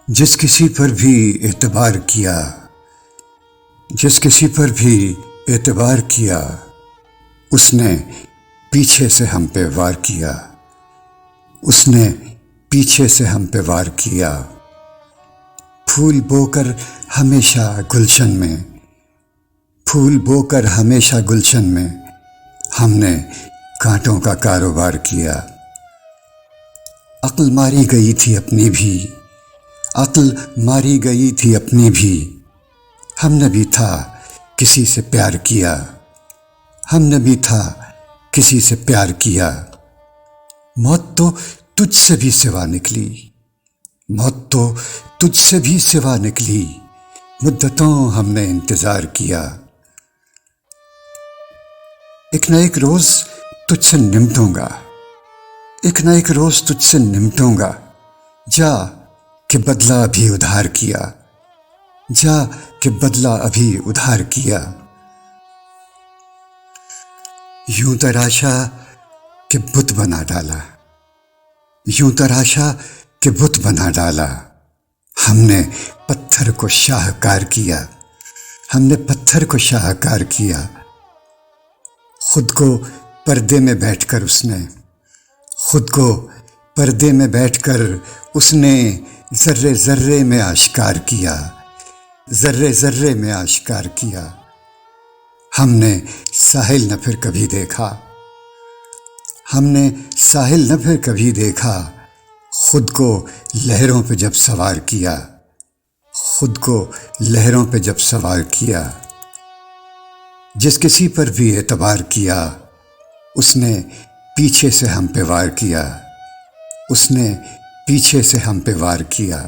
جس کسی پر بھی اعتبار کیا، جس کسی پر بھی اعتبار کیا، اس نے پیچھے سے ہم پہ وار کیا، اس نے پیچھے سے ہم پہ وار کیا۔ پھول بو کر ہمیشہ گلشن میں، پھول بو کر ہمیشہ گلشن میں، ہم نے کانٹوں کا کاروبار کیا۔ عقل ماری گئی تھی اپنی بھی، عقل ماری گئی تھی اپنی بھی، ہم نے بھی تھا کسی سے پیار کیا، ہم نے بھی تھا کسی سے پیار کیا۔ موت تو تجھ سے بھی سوا نکلی، موت تو تجھ سے بھی سوا نکلی، مدتوں ہم نے انتظار کیا۔ ایک نہ ایک روز تجھ سے نمٹوں گا، ایک نہ ایک روز تجھ سے نمٹوں گا، جا کہ بدلہ ابھی ادھار کیا، جا کہ بدلہ ابھی ادھار کیا۔ یوں تراشا کہ بت بنا ڈالا، یوں تراشا کہ بت بنا ڈالا، ہم نے پتھر کو شاہکار کیا، ہم نے پتھر کو شاہکار کیا۔ خود کو پردے میں بیٹھ کر اس نے، خود کو پردے میں بیٹھ کر اس نے ذرے ذرے میں آشکار کیا، ذرے ذرے میں آشکار کیا۔ ہم نے ساحل نہ پھر کبھی دیکھا، ہم نے ساحل نہ پھر کبھی دیکھا، خود کو لہروں پہ جب سوار کیا، خود کو لہروں پہ جب سوار کیا۔ جس کسی پر بھی اعتبار کیا، اس نے پیچھے سے ہم پہ وار کیا، اس نے پیچھے سے ہم پہ وار کیا۔